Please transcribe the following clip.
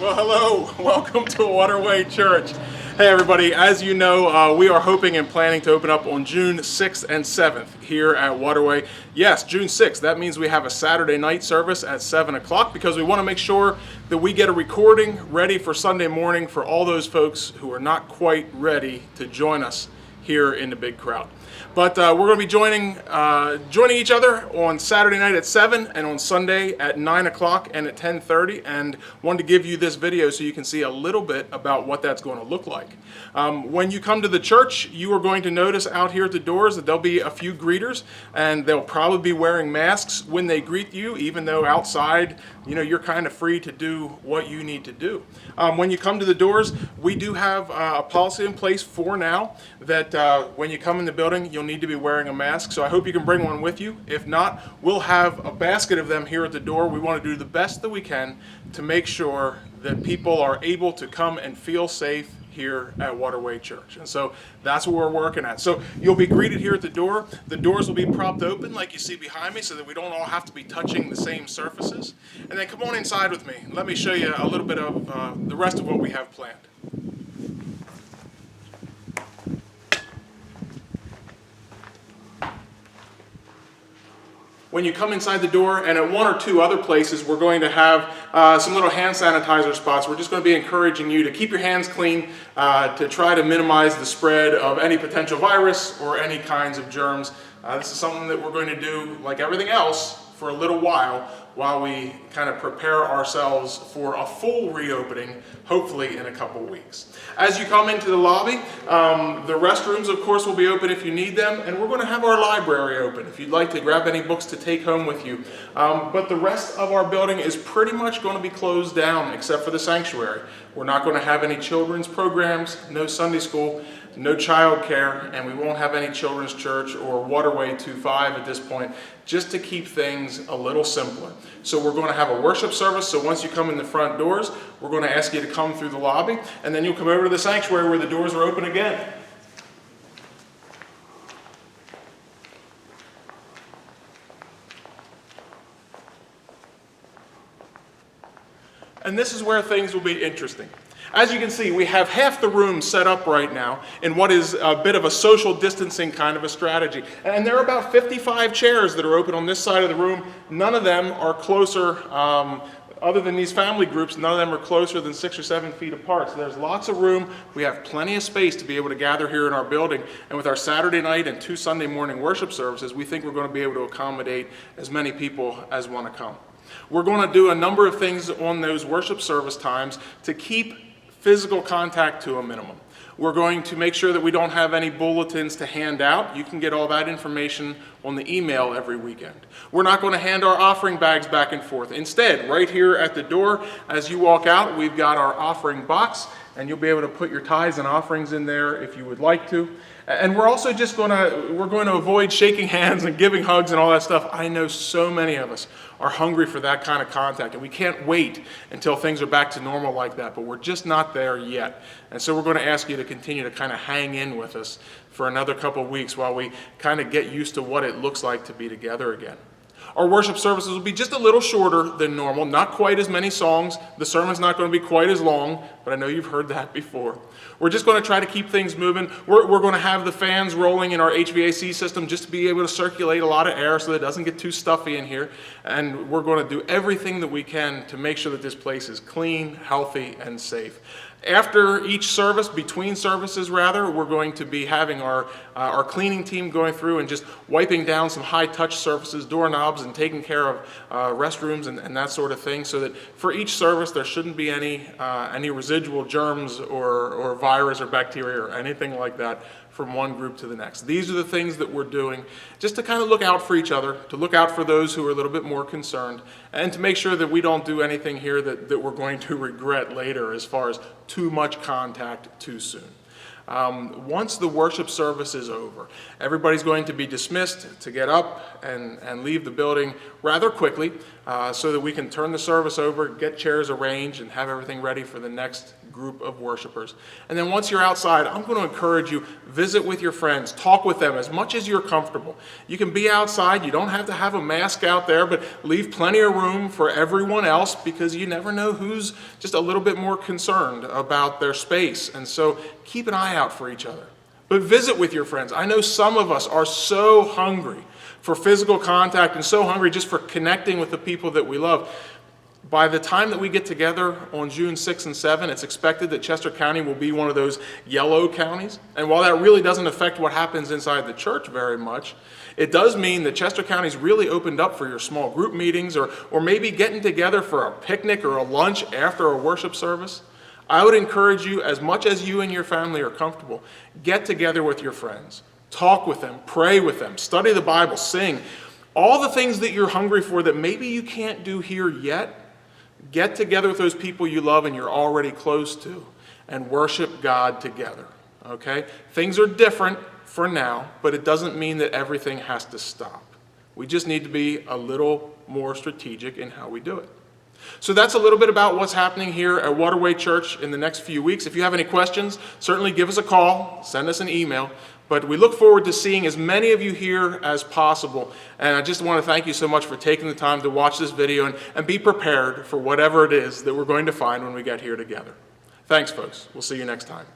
Well, hello. Welcome to Waterway Church. Hey, everybody. As you know, we are hoping and planning to open up on June 6th and 7th here at Waterway. Yes, June 6th. That means we have a Saturday night service at 7 o'clock because we want to make sure that we get a recording ready for Sunday morning for all those folks who are not quite ready to join us here in the big crowd. But we're going to be joining each other on Saturday night at 7 and on Sunday at 9 o'clock and at 10:30. And wanted to give you this video so you can see a little bit about what that's going to look like. When you come to the church, you are going to notice out here at the doors that there'll be a few greeters, and they'll probably be wearing masks when they greet you, even though outside, you're kind of free to do what you need to do. When you come to the doors, we do have a policy in place for now that when you come in the building, you'll need to be wearing a mask. So I hope you can bring one with you. If not, we'll have a basket of them here at the door. We want to do the best that we can to make sure that people are able to come and feel safe here at Waterway Church. And so that's what we're working at. So you'll be greeted here at the door. The doors will be propped open like you see behind me so that we don't all have to be touching the same surfaces. And then come on inside with me. Let me show you a little bit of the rest of what we have planned. When you come inside the door, and at one or two other places, we're going to have some little hand sanitizer spots. We're just going to be encouraging you to keep your hands clean to try to minimize the spread of any potential virus or any kinds of germs. This is something that we're going to do, like everything else, for a little while we kind of prepare ourselves for a full reopening, hopefully in a couple weeks. As you come into the lobby, the restrooms, of course, will be open if you need them, and we're going to have our library open if you'd like to grab any books to take home with you. But the rest of our building is pretty much going to be closed down except for the sanctuary. We're not going to have any children's programs, no Sunday school, no child care, and we won't have any children's church or Waterway 2.5 at this point, just to keep things a little simpler. So we're going to have a worship service, so once you come in the front doors, we're going to ask you to come through the lobby, and then you'll come over to the sanctuary where the doors are open again. And this is where things will be interesting. As you can see, we have half the room set up right now in what is a bit of a social distancing kind of a strategy. And there are about 55 chairs that are open on this side of the room. None of them are closer, other than these family groups, none of them are closer than 6 or 7 feet apart. So there's lots of room. We have plenty of space to be able to gather here in our building. And with our Saturday night and 2 Sunday morning worship services, we think we're going to be able to accommodate as many people as want to come. We're going to do a number of things on those worship service times to keep physical contact to a minimum. We're going to make sure that we don't have any bulletins to hand out. You can get all that information on the email every weekend. We're not going to hand our offering bags back and forth. Instead, right here at the door, as you walk out, we've got our offering box, and you'll be able to put your tithes and offerings in there if you would like to. And we're also just going to avoid shaking hands and giving hugs and all that stuff. I know so many of us are hungry for that kind of contact, and we can't wait until things are back to normal like that, but we're just not there yet. And so we're going to ask you to continue to kind of hang in with us for another couple of weeks while we kind of get used to what it looks like to be together again. Our worship services will be just a little shorter than normal, not quite as many songs. The sermon's not going to be quite as long, but I know you've heard that before. We're just going to try to keep things moving. We're going to have the fans rolling in our HVAC system just to be able to circulate a lot of air so that it doesn't get too stuffy in here. And we're going to do everything that we can to make sure that this place is clean, healthy, and safe. After each service, between services rather, we're going to be having our cleaning team going through and just wiping down some high-touch surfaces, doorknobs, and taking care of restrooms and that sort of thing, so that for each service there shouldn't be any residual germs or virus or bacteria or anything like that from one group to the next. These are the things that we're doing just to kind of look out for each other, to look out for those who are a little bit more concerned, and to make sure that we don't do anything here that we're going to regret later as far as too much contact too soon. Once the worship service is over, everybody's going to be dismissed to get up and leave the building rather quickly so that we can turn the service over, get chairs arranged, and have everything ready for the next group of worshipers. And then once you're outside, I'm going to encourage you, visit with your friends, talk with them as much as you're comfortable. You can be outside, you don't have to have a mask out there, but leave plenty of room for everyone else, because you never know who's just a little bit more concerned about their space. And so keep an eye out for each other. But visit with your friends. I know some of us are so hungry for physical contact and so hungry just for connecting with the people that we love. By the time that we get together on June 6 and 7, it's expected that Chester County will be one of those yellow counties. And while that really doesn't affect what happens inside the church very much, it does mean that Chester County's really opened up for your small group meetings, or maybe getting together for a picnic or a lunch after a worship service. I would encourage you, as much as you and your family are comfortable, get together with your friends. Talk with them, pray with them, study the Bible, sing. All the things that you're hungry for that maybe you can't do here yet, get together with those people you love and you're already close to, and worship God together, okay? Things are different for now, but it doesn't mean that everything has to stop. We just need to be a little more strategic in how we do it. So that's a little bit about what's happening here at Waterway Church in the next few weeks. If you have any questions, certainly give us a call, send us an email. But we look forward to seeing as many of you here as possible. And I just want to thank you so much for taking the time to watch this video and be prepared for whatever it is that we're going to find when we get here together. Thanks, folks. We'll see you next time.